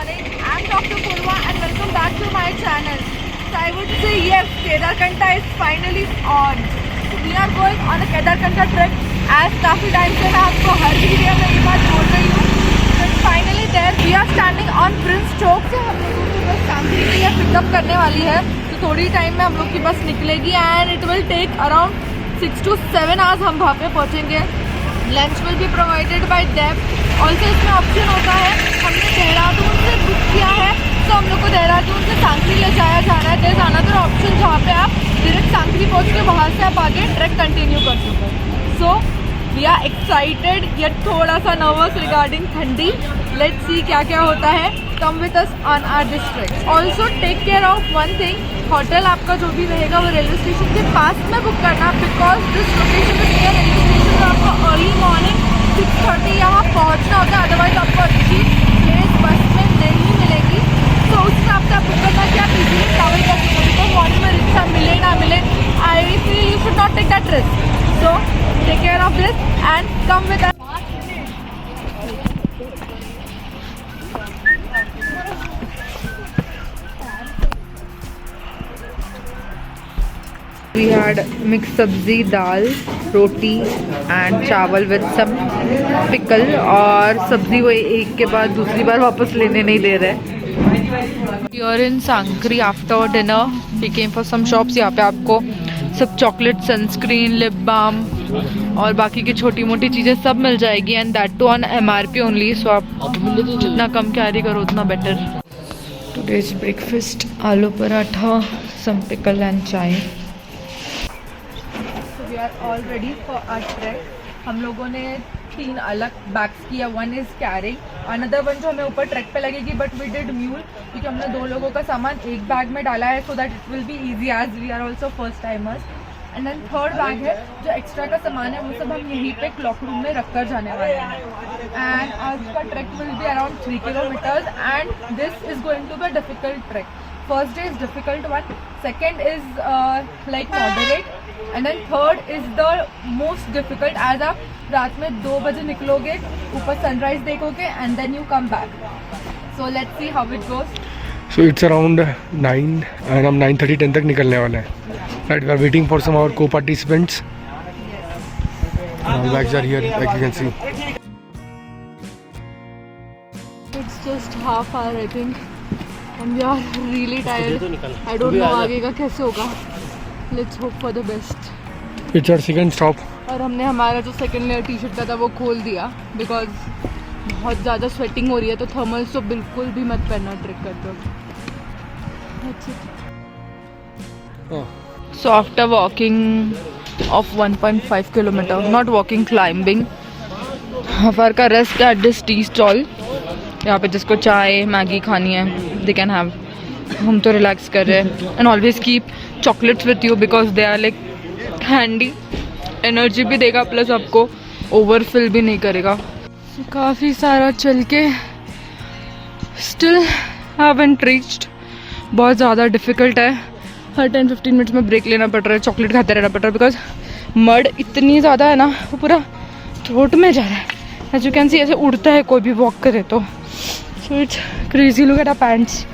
morning. I'm Dr. Purva and welcome back to my channel. So I would say yes, Kedarkantha is finally on. So we are going on a Kedarkantha trek. As काफ़ी time से मैं आपको हर video में ये बात बोल रही हूँ. So it's finally there. We are standing on Prince Chowk से हम लोगों की बस सांकरी के लिए पिकअप करने वाली है. तो थोड़ी टाइम में हम लोग की बस निकलेगी and it will take around 6 to 7 hours हम वहाँ पे पहुँचेंगे. Lunch will be provided by them. Also इसमें ऑप्शन होता है, हमने देहरादून से बुक किया है तो हम लोग को देहरादून से सांकरी ले जाया जा रहा है. देयर इज अनदर ऑप्शन जहाँ पे आप डायरेक्ट सांकरी पहुँच के वहाँ से आप आगे ट्रैक कंटिन्यू कर सकते हैं. So we are excited yet थोड़ा सा नर्वस रिगार्डिंग ठंडी. लेट्स सी क्या क्या होता है. Come with us on our this track. Also take care of one thing, hotel आपका जो भी रहेगा वो रेलवे स्टेशन के पास में बुक करना, because this location is near railway station. तो आपको अर्ली मॉर्निंग 6:30 यहाँ पहुँचना होता है, अदरवाइज आपको अच्छी प्लेस बस में नहीं मिलेगी. तो उस हिसाब से आप बुक करना कि आप इजीली ट्रैवल कर सकते हो. बिकॉज मॉर्निंग में रिक्शा मिले ना मिले, I feel you should not take that risk. So take care of this and come with us. We had mixed sabzi, dal, roti and चावल with some pickle. और सब्जी वो एक के बाद दूसरी बार वापस लेने नहीं दे रहे. We are in Sankri after dinner. We came for some shops. यहाँ पे आपको सब चॉकलेट, सनस्क्रीन, लिप बाम और बाकी की छोटी मोटी चीज़ें सब मिल जाएगी. And that too on MRP only. So आप जितना कम कैरी करो उतना better. Today's breakfast aloo paratha, some pickle and chai. We are all ready for our track. हम लोगों ने 3 अलग बैग्स किया. One is carrying, another one जो हमें ऊपर ट्रैक पे लगेगी, बट वी डिड म्यूल क्योंकि हमने 2 लोगों का सामान एक बैग में डाला है so that it will be easy as we are also first timers. And then third bag है जो एक्स्ट्रा का सामान है वो सब हम यहीं पे क्लॉक रूम में रख कर जाने वाले हैं. एंड आज का track will be around 3 kilometres and this is going to be difficult track. First day is difficult one, second is like moderate, and then third is the most difficult as आप रात में 2 बजे निकलोगे, ऊपर sunrise देखोगे and then you come back. So let's see how it goes. So it's around 9 and हम 9:30 10 तक निकलने वाले हैं. Right, we are waiting for some of our co-participants. Our bags are here, like you can see. It's just half hour I think. And we are really tired. I don't know आगे का कैसे होगा. Let's hope for the best. It's our second stop. और हमने हमारा जो second layer T shirt का था वो खोल दिया बिकॉज बहुत ज़्यादा स्वेटिंग हो रही है. तो थर्मल्स तो बिल्कुल भी मत पहनना ट्रेक करते हो. So after walking of 1.5 kilometer, not walking, climbing, हफार का rest at this tea stall. यहाँ पे जिसको चाय मैगी खानी है दे कैन हैव. हम तो रिलैक्स कर रहे हैं. And always keep chocolates with you because they are like handy. Energy भी देगा प्लस आपको ओवरफिल भी नहीं करेगा. काफ़ी सारा चल के स्टिल हैवंट रीच्ड. बहुत ज़्यादा डिफ़िकल्ट है. हर 10-15 मिनट्स में ब्रेक लेना पड़ रहा है, चॉकलेट खाते रहना पड़ रहा है बिकॉज मड इतनी ज़्यादा है ना वो पूरा थ्रोट में जा रहा है. एज यू कैन सी ऐसे उड़ता है कोई भी वॉक करे तो. So it's crazy. Look at our pants.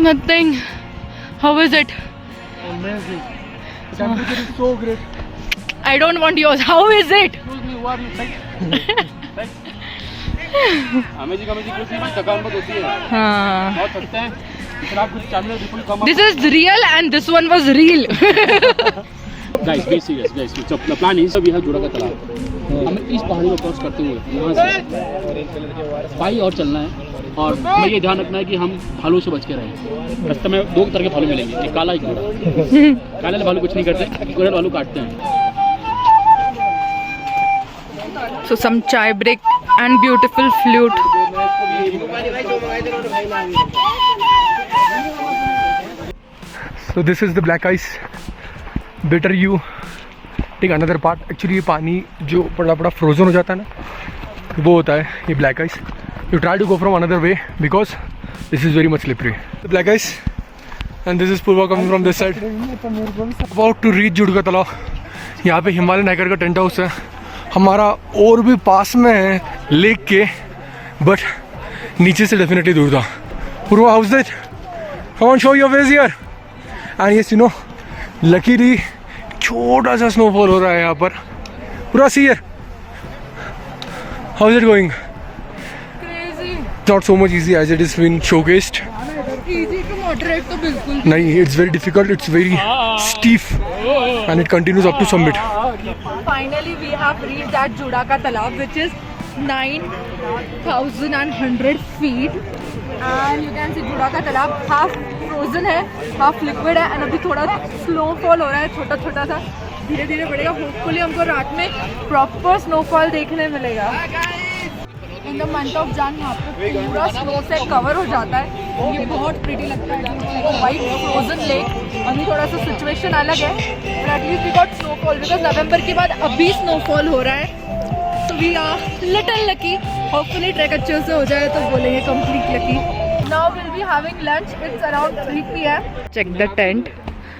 Nothing. How is it? Amazing. The temperature is so great. I don't want yours. How is it? Excuse me, what you think? Amazing कुछ नहीं, थकान बहुत होती है. हाँ. बहुत थकते हैं. फिर आप कुछ चालू बिल्कुल कम. This is real and this one was real. Guys, be serious, guys. So the plan is we have जोड़ा का तालाब. हमें इस पहाड़ी को क्रॉस करते हुए यहाँ से 5 और चलना है. और हमें ये ध्यान रखना है कि हम भालू से बच के रहें. रास्ते में 2 तरह के भालू मिलेंगे, एक काला एक गोरा. काले वाले भालू कुछ नहीं करते, गोरे भालू काटते हैं. So some chai break and beautiful flute. So this is the black ice. Better you take another part. Actually ये पानी जो बड़ा फ्रोजन हो जाता है ना वो होता है ये black ice. You try to go from another way because this is very much slippery. The black ice and this is Purva coming from this side. About to reach जुड़ का तालाब. यहाँ पे हिमालयन हाइकर का tent house है. हमारा और भी पास में है लेक के बट नीचे से डेफिनेटली दूर था. Purva, how's that? Come on, show your face here. And yes, you know, luckily छोटा सा स्नोफॉल हो रहा है यहाँ पर. पूरा see here, how is it going? Crazy. Not so much easy as it is been showcased. Easy to moderate तो बिल्कुल. नहीं, it's very difficult, it's very steep and it continues up to summit. Finally we have reached at जुड़ा का तालाब which is 9,100 feet and you can see जुड़ा का तालाब half frozen है, half liquid है and अभी थोड़ा snowfall हो रहा है, छोटा छोटा सा, धीरे धीरे बढ़ेगा. होपफुली हमको रात में प्रॉपर स्नोफॉल देखने मिलेगा. इन द मंथ ऑफ जन यहाँ पे पूरा स्नो से कवर हो जाता है. ये बहुत प्रिटी लगता है, वाइट फ्रोजन लेक. अभी थोड़ा सा सिचुएशन अलग है but at least we got snowfall because November के बाद अभी स्नोफॉल हो रहा है. तो we are little lucky. Hopefully track अच्छे से हो जाए तो बोलेंगे complete lucky. Now will be having lunch. It's around 3 PM. Check the tent.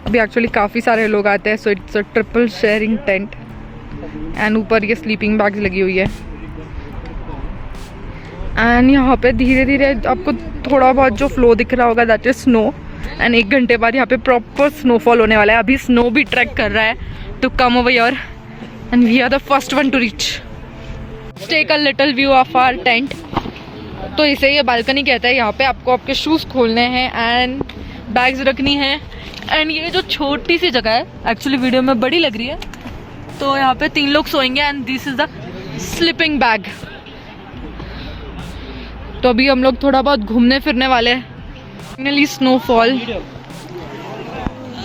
अभी एक्चुअली काफ़ी सारे लोग आते हैं so it's a triple sharing tent and ऊपर ये स्लीपिंग बैग्स लगी हुई है. एंड यहाँ पे धीरे धीरे आपको थोड़ा बहुत जो फ्लो दिख रहा होगा दैट इज स्नो. एंड 1 घंटे बाद यहाँ पे प्रॉपर स्नोफॉल होने वाला है. अभी स्नो भी ट्रैक कर रहा है to come over here and we are the first one to reach. Take a little view of our tent. तो इसे ये बालकनी कहता है. यहाँ पे आपको आपके शूज़ खोलने हैं एंड बैग्स रखनी है. एंड ये जो छोटी सी जगह है एक्चुअली वीडियो में बड़ी लग रही है. तो यहाँ पे 3 लोग सोएंगे and this is the sleeping bag. तो अभी हम लोग थोड़ा बहुत घूमने फिरने वाले हैं. Finally snowfall.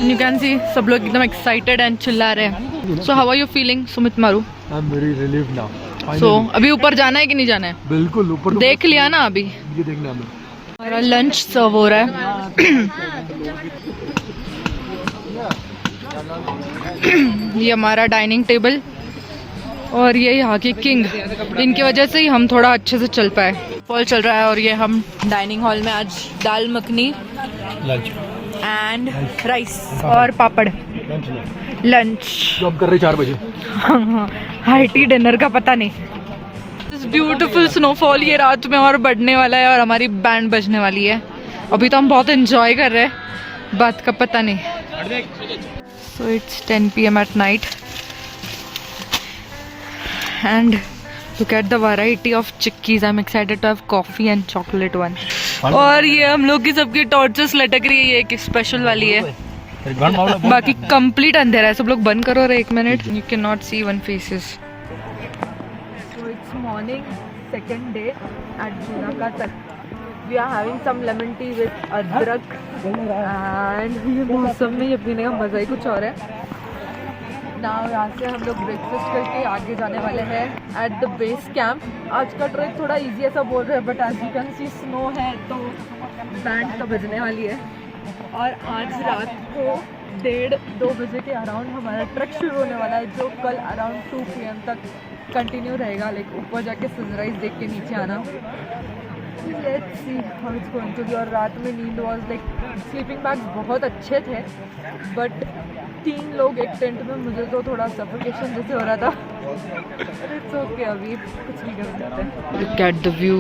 You can see सब लोग एकदम एक्साइटेड एंड चिल्ला रहे हैं. So how are you feeling Sumit Maru? I am very relieved now. So अभी ऊपर जाना है कि नहीं जाना है? बिल्कुल ऊपर देख लिया ना अभी. ये देखना हमें. हमारा लंच सर्व हो रहा है. ये हमारा डाइनिंग टेबल और ये यहाँ की किंग. इनकी वजह से ही हम थोड़ा अच्छे से चल पाए. फॉल चल रहा है और ये हम डाइनिंग हॉल में आज दाल मखनी लंच एंड राइस और पापड़ लंच. जॉब कर रहे 4 बजे. हार्टी डिनर का पता नहीं. दिस ब्यूटीफुल स्नोफॉल ये रात में और बढ़ने वाला है और हमारी बैंड बजने वाली है. अभी तो हम बहुत एंजॉय कर रहे हैं, बात का पता नहीं. So it's 10 PM at night and look at the variety of चिक्कीज. I'm excited to have coffee and chocolate one. और ये हम लोग की सबकी टॉर्चेस लटक रही है. ये एक स्पेशल वाली है. बाकी कंप्लीट अंधेरा है. सब लोग बंद करो. 1 minute. You cannot see one faces. So it's morning, second day at जुड़ा का तक. We are having some lemon tea with अदरक and ये मौसम में ये पीने का मज़ा ही कुछ और है. नाउ यहाँ से हम लोग ब्रेकफास्ट करके आगे जाने वाले हैं एट द बेस कैंप. आज का ट्रैक थोड़ा इजी ऐसा बोल रहे हैं but as you can see snow है तो बैंड तो बजने वाली है. और आज रात को 1:30-2 बजे के अराउंड हमारा ट्रैक शुरू होने वाला है जो कल अराउंड 2 PM तक कंटिन्यू रहेगा. लाइक ऊपर जाके सनराइज देख के नीचे आना. Let's see how it's going to be. और रात में नींद वाज लाइक स्लीपिंग बैग्स बहुत अच्छे थे बट 3 लोग एक टेंट में, मुझे तो थोड़ा सफोकेशन जैसे हो रहा था. इट्स ओके, अभी कुछ नहीं कर सकते. Look at the view.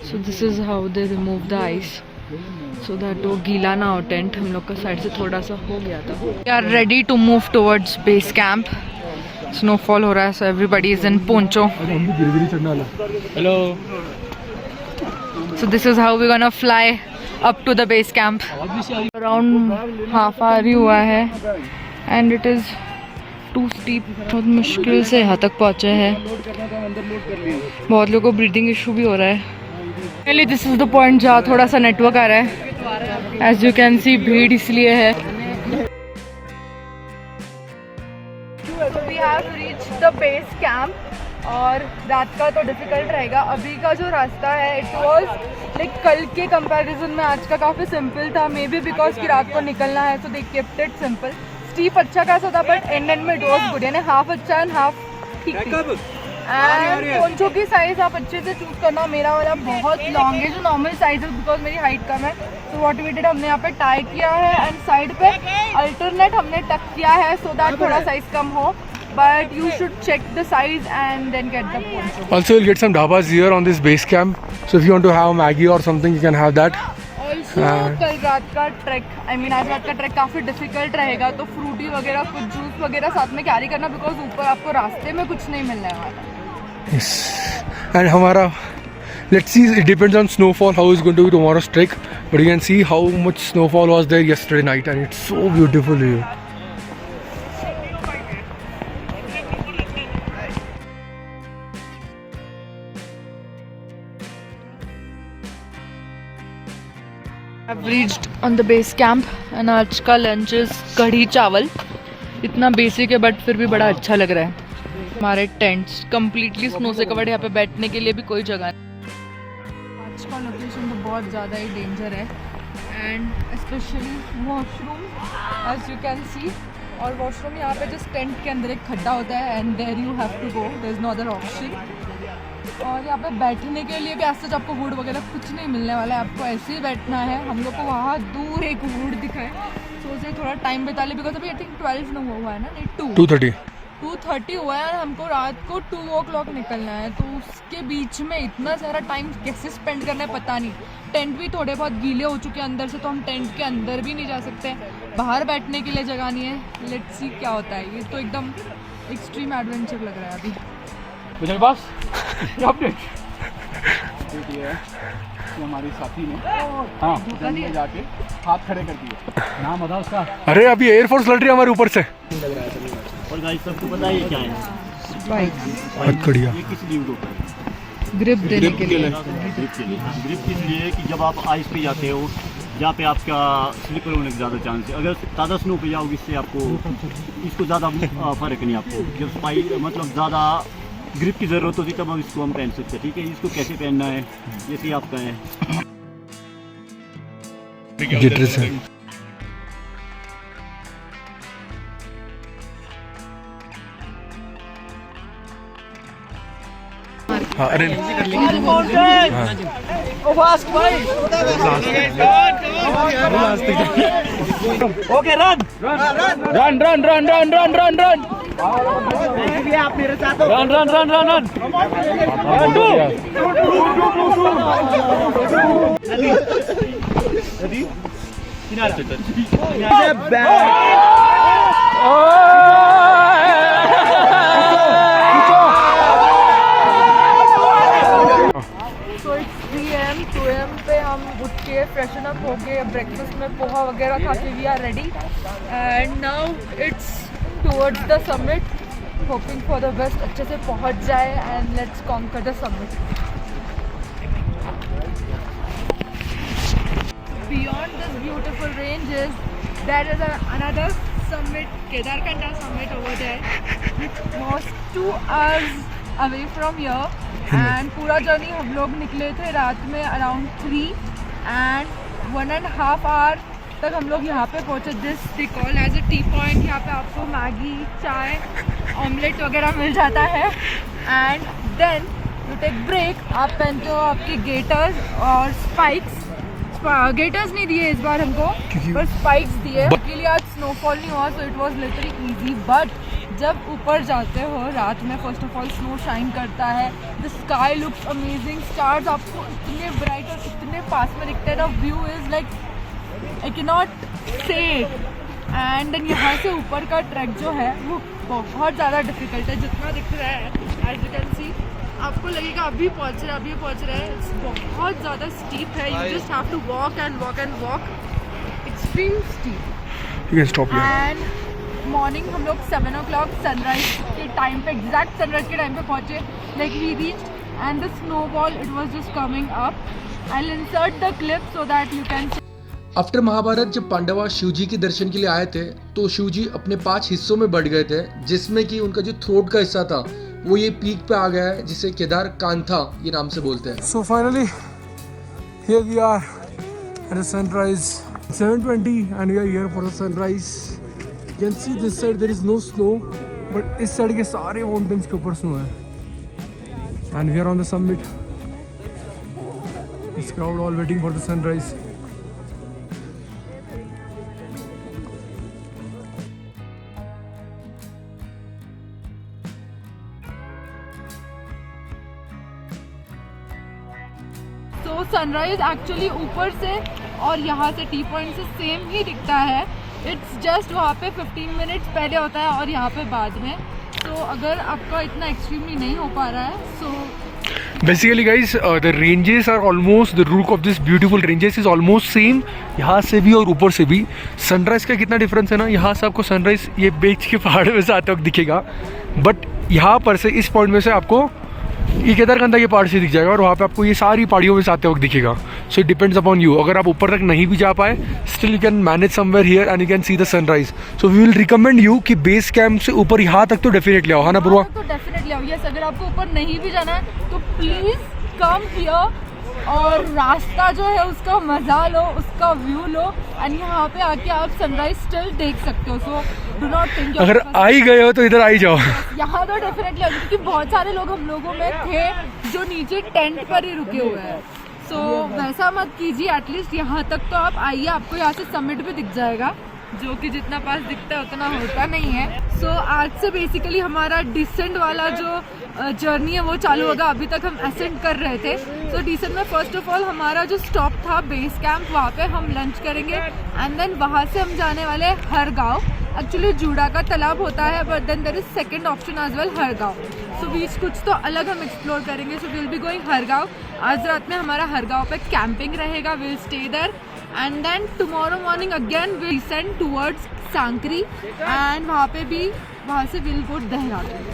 So this is how they remove the ice so that वो गीला ना हो टेंट. हम लोग का साइड से थोड़ा सा हो गया था. We are ready to move towards base camp. Snowfall हो रहा है so everybody is in poncho. धीरे-धीरे चढ़ने वाला. Hello. So this is how we're gonna fly up to the base camp. Around half hour ही हुआ है and it is too steep. बहुत मुश्किल से यहाँ तक पहुँचे हैं. बहुत लोगों को ब्रीदिंग इशू भी हो रहा है. Really, this is the point जहाँ थोड़ा सा नेटवर्क आ रहा है. As you can see भीड़ इसलिए है. We have reached the base camp और रात का तो डिफिकल्ट रहेगा. अभी का जो रास्ता है इट वॉज लाइक कल के कंपैरिजन में आज का काफ़ी सिंपल था. मे बी बिकॉज कि रात को निकलना है so they kept it simple. Steep अच्छा खासा था बट एंड में इट वॉज गुड. यानी हाफ अच्छा एंड हाफ ठीक थी. एंड पोंचो की साइज आप अच्छे से चूज करना. मेरा वाला बहुत लॉन्ग है, जो नॉर्मल साइज है, बिकॉज मेरी हाइट कम है. तो व्हाट वी डिड, हमने यहाँ पे टाई किया है एंड साइड पे अल्टरनेट हमने टक किया है सो दैट थोड़ा साइज कम हो. But you should check the size and then get the poncho. Also, you'll get some dhabas here on this base camp. So if you want to have Maggie or something, you can have that. Also, कल रात का track, आज रात का track काफ़ी difficult रहेगा, तो Frooti वगैरह कुछ जूस वगैरह साथ में कैरी करना, बिकॉज ऊपर आपको रास्ते में कुछ नहीं मिलने वाला. Yes. And हमारा, let's see, it depends on snowfall, how it's going to be tomorrow's trek. But you can see how much snowfall was there yesterday night, and it's so beautiful here. I've reached on the base camp and आज का lunch is कढ़ी चावल. इतना basic है but फिर भी बड़ा अच्छा लग रहा है. हमारे टेंट्स कंप्लीटली स्नो से कवर्ड, यहाँ पे बैठने के लिए भी कोई जगह नहीं. आज का लोकेशन तो बहुत ज़्यादा ही डेंजर है and specially washroom as you can see. और वॉशरूम यहाँ पे जिस टेंट के अंदर एक खड्डा होता है and there you have to go, there is no other option. और यहाँ पे बैठने के लिए भी ऐसा जब आपको वुड वगैरह कुछ नहीं मिलने वाला है, आपको ऐसे ही बैठना है. हम लोग को वहाँ दूर एक वुड दिखा है, सोचे थोड़ा टाइम बिता ले, बिकॉज अभी आई थिंक 12 नहीं हुआ है ना, नहीं 2:30 हुआ है. हमको रात को 2 o'clock निकलना है, तो उसके बीच में इतना सारा टाइम कैसे स्पेंड करना है पता नहीं. टेंट भी थोड़े बहुत गीले हो चुके हैं अंदर से, तो हम टेंट के अंदर भी नहीं जा सकते. बाहर बैठने के लिए जगह नहीं है. लेट्स सी क्या होता है. ये तो एकदम एक्सट्रीम एडवेंचर लग रहा है अभी. मेरे पास अपडेट ये है कि हमारी साथी ने हाँ जाके हाथ खड़े कर दिए. नाम बता उसका. अरे अभी एयरफोर्स लड़ रही है हमारे ऊपर से. और गाइस सबको पता है ये क्या है? बहुत बढ़िया. ये किस लिए ऊपर ग्रिप देने के लिए. ग्रिप किस लिए कि जब आप आइस पे जाते हो, जहाँ पे आपका स्लिपर होने का ज़्यादा चांस है. अगर ताज़ा स्नो पे जाओगे इससे आपको इसको ज़्यादा फ़र्क नहीं. आपको जब स्पाइक मतलब ज़्यादा ग्रिप की ज़रूरत होती तब हम इसको हम पहन सकते हैं. ठीक है, इसको कैसे पहनना है जैसे आपका है. जिटर्स है. हाँ अरे ओके रन आप मेरे साथ run So it's 3 AM, 2 AM पे हम उठ के फ्रेशन अप हो गए, ब्रेकफास्ट में पोहा वगैरह खा के we are ready and now it's towards the summit, hoping for the best. अच्छे से पहुंच जाए and let's conquer the summit. Beyond this beautiful ranges, there is another summit, Kedarkanda summit over there, which was 2 hours away from here. And पूरा journey हम लोग निकले थे रात में अराउंड 3 एंड 1.5 आवर तक हम लोग यहाँ पे पहुँचे. This we call as a tea point. यहाँ पे आपको मैगी, चाय, ऑमलेट वगैरह मिल जाता है and then you take break. आप पहनते हो आपके गेटर्स और स्पाइक्स. गेटर्स नहीं दिए इस बार हमको, पर स्पाइक्स दिए. उसके लिए आज स्नोफॉल नहीं हुआ, so it was literally easy. But जब ऊपर जाते हो रात में, first of all snow shine करता है, the sky looks amazing, stars आपको इतने ब्राइट और इतने पास में दिखते हैं ना, view is like I can not से. एंड देन यहाँ से ऊपर का ट्रैक जो है वो बहुत ज़्यादा डिफिकल्ट है. जितना दिख रहा है एज यू कैन सी, आपको लगेगा अभी पहुँच रहे हैं. बहुत ज़्यादा स्टीप है. You just have to walk and walk. Extreme steep. And morning हम लोग 7 o'clock सनराइज के टाइम पे, एग्जैक्ट सनराइज के टाइम पे पहुँचे. Like we reached and the snowball it was just coming up. I will insert the clip so that you can. After Mahabharat जब पांडवा शिवजी के दर्शन के लिए आए थे, तो शिवजी अपने 5 हिस्सों में बढ़ गए थे, जिसमें कि उनका जो थ्रोट का हिस्सा था वो ये पीक पे आ गया है, जिसे केदार कांथा ये नाम से बोलते हैं. So finally here we are at the sunrise 7:20 and we are here for the sunrise. You can see this side there is no snow, but इस साइड के सारे माउंटेन्स के ऊपर स्नो है. and we are on the summit. This crowd all waiting for the sunrise. तो sunrise actually ऊपर से और यहाँ से टी पॉइंट से सेम ही दिखता है. इट्स जस्ट वहाँ पे 15 मिनट्स पहले होता है और यहाँ पे बाद में. तो अगर आपका इतना एक्सट्रीमली नहीं हो पा रहा है सो Basically guys, the ranges are almost, the route of this beautiful ranges is almost same. यहाँ से भी और ऊपर से भी. सनराइज़ का कितना डिफरेंस है ना, यहाँ से आपको सनराइज़ ये बीच के पहाड़ में से आते वक्त दिखेगा, बट यहाँ पर से इस पॉइंट में से आपको ये केदारकंठा के पहाड़ से दिख जाएगा और वहाँ पे आपको ये सारी पहाड़ियों में से आते वक्त दिखेगा. So it depends upon you. अगर आप ऊपर तक नहीं भी जा पाए, still you can manage somewhere here and you can see the sunrise. So we will recommend you कि बेस कैंप से ऊपर यहाँ तक तो डेफिनेटली आओ, है ना पूर्वा? तो डेफिनेटली आओ. यस, अगर आपको ऊपर नहीं भी जाना है तो प्लीज़ कम हियर और रास्ता जो है उसका मज़ा लो, उसका व्यू लो एंड यहाँ पे आके आप सनराइज स्टिल देख सकते हो. सो डू नॉट थिंक अगर आ ही गए हो तो इधर आ ही जाओ. यहाँ तो डेफिनेटली आगे, क्योंकि बहुत सारे लोग हम लोगों में थे जो नीचे टेंट पर ही रुके हुए हैं. सो वैसा मत कीजिए, एटलीस्ट यहाँ तक तो आप आइए. आपको यहाँ से समिट भी दिख जाएगा, जो कि जितना पास दिखता है उतना होता नहीं है. सो आज से बेसिकली हमारा डिसेंट वाला जो जर्नी है वो चालू होगा. अभी तक हम असेंड कर रहे थे. सो डिसेंट में फर्स्ट ऑफ ऑल हमारा जो स्टॉप था बेस कैंप, वहाँ पे हम लंच करेंगे एंड देन वहाँ से हम जाने वाले हर गाँव. एक्चुअली जूडा का तालाब होता है but then there is second option as well, हर गाँव. सो बीच कुछ तो अलग हम एक्सप्लोर करेंगे. सो विल बी गोइंग हर गाँव. आज रात में हमारा हर गाँव पे कैंपिंग रहेगा. Will stay there and then tomorrow morning again we'll descend towards Sankri and वहाँ से we'll go Dehradun.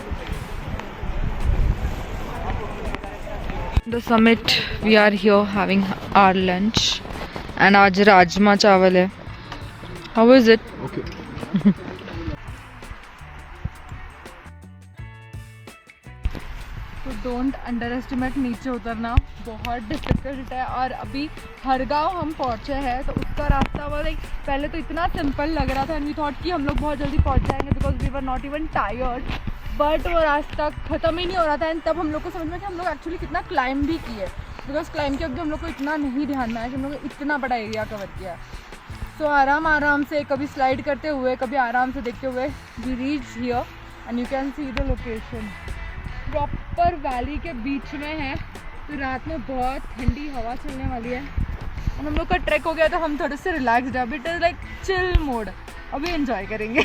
The summit, we are here having our lunch and आज राजमा चावल है. How is it? Okay. तो डोंट अंडर एस्टिमेट नीचे उतरना, बहुत difficult है. और अभी हर गाँव हम पहुँचे हैं तो उसका रास्ता वो लाइक पहले तो इतना सिंपल लग रहा था एंड वी थॉट कि हम लोग बहुत जल्दी पहुँच जाएंगे because we were not even tired. But वो रास्ता ख़त्म ही नहीं हो रहा था एंड तब हम लोग को समझ में कि हम लोग एक्चुअली कितना क्लाइंब भी किए. बिकॉज क्लाइंब के वक्त हम लोग को इतना नहीं ध्यान में आया कि हम लोग इतना बड़ा एरिया कवर किया. सो आराम से कभी स्लाइड करते हुए कभी आराम से देखते हुए we reach here and you can see the location. Proper valley के बीच में है. तो रात में बहुत ठंडी हवा चलने वाली है. और हम लोग का ट्रैक हो गया तो हम थोड़े से रिलैक्सड है. It is like chill mode. अभी एंजॉय करेंगे.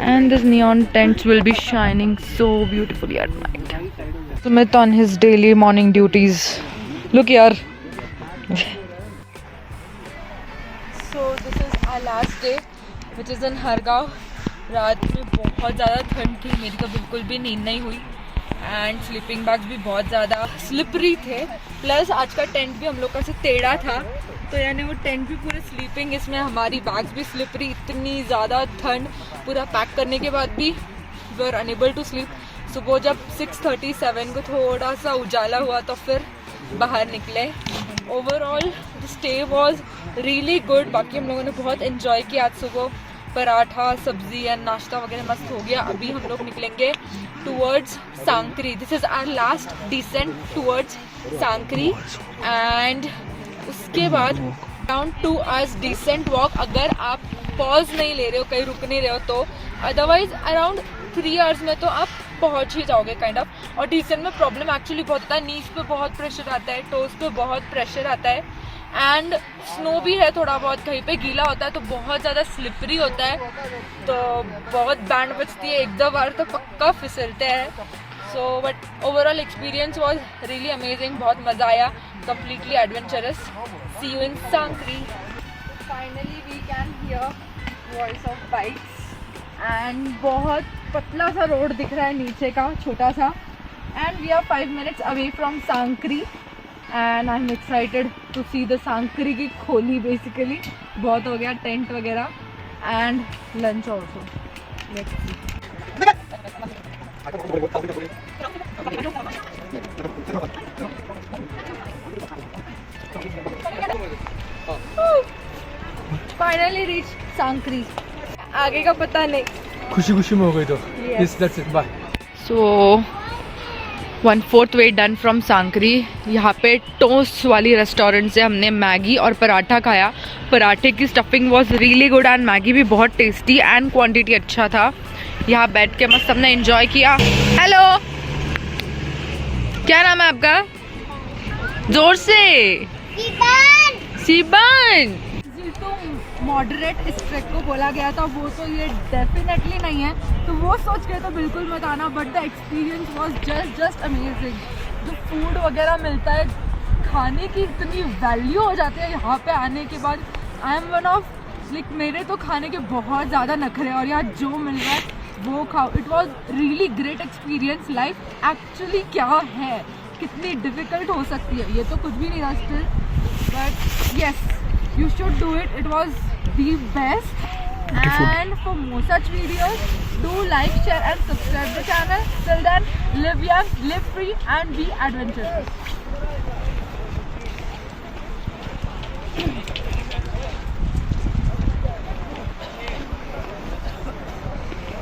And these neon tents will be shining so beautifully at night. Sumit on his daily morning duties. Look here. So this is our last day, which is in Hargaon. रात में बहुत ज़्यादा ठंड थी, मेरी तो बिल्कुल भी नींद नहीं हुई एंड स्लीपिंग बैग्स भी बहुत ज़्यादा स्लिपरी थे. प्लस आज का टेंट भी हम लोग का से टेढ़ा था तो यानी वो टेंट भी पूरे स्लीपिंग, इसमें हमारी बैग्स भी स्लिपरी. इतनी ज़्यादा ठंड, पूरा पैक करने के बाद भी we are unable to sleep. सुबह जब 6:37 को थोड़ा सा उजाला हुआ तो फिर बाहर निकले. Overall the stay was really good. बाकी हम लोगों ने बहुत इन्जॉय किया आज सुबह. पराठा, सब्जी एंड नाश्ता वगैरह मस्त हो गया. अभी हम लोग निकलेंगे towards Sankri. This is our last descent towards Sankri and उसके बाद अराउंड 2 hours डिसेंट वॉक. अगर आप पॉज नहीं ले रहे हो, कहीं रुक नहीं रहे हो तो. अदरवाइज अराउंड 3 hours में तो आप पहुंच ही जाओगे काइंड ऑफ. और डिसेंट में प्रॉब्लम एक्चुअली बहुत होता है. नीज पे बहुत प्रेशर आता है, टोज पे बहुत प्रेशर आता है एंड स्नो भी है थोड़ा बहुत, कहीं पे गीला होता है तो बहुत ज़्यादा स्लिपरी होता है. तो बहुत बैंड बजती है, 1-2 बार तो पक्का फिसलते हैं. So but overall experience was really amazing. बहुत मज़ा आया, completely adventurous. See you in Sankri. Finally we can hear voice of bikes and बहुत पतला सा रोड दिख रहा है नीचे का, छोटा सा. And we are 5 minutes away from Sankri and I am excited to see the Sankri की खोली. बेसिकली बहुत हो गया टेंट वगैरह and lunch also. Let's see. Finally reached Sankri आगे का पता नहीं. खुशी खुशी में हो गई तो. Yes, that's it. Bye. So 1/4 way done from Sankri. यहाँ पे टोस्ट वाली रेस्टोरेंट से हमने मैगी और पराठा खाया. पराठे की stuffing was really good and Maggi भी बहुत टेस्टी एंड क्वांटिटी अच्छा था. यहाँ बैठ के मस्त हमने एंजॉय किया. हेलो, क्या नाम है आपका? जोर से. सीबन. तो मॉडरेट इस ट्रैक को बोला गया था, वो तो ये डेफिनेटली नहीं है. तो वो सोच के तो बिल्कुल मत आना. But the experience was just amazing. जो फूड वगैरह मिलता है, खाने की इतनी वैल्यू हो जाती है यहाँ पे आने के बाद. I am one of like, मेरे तो खाने के बहुत ज़्यादा नखरे और यहाँ जो मिल रहा है वो खाओ. It was really great experience. Life actually क्या है, कितनी डिफ़िकल्ट हो सकती है, ये तो कुछ भी नहीं था still. But yes, you should do it. It was the best. Beautiful. And for more such videos, do like, share and subscribe the channel. Till then, live young, live free and be adventurous.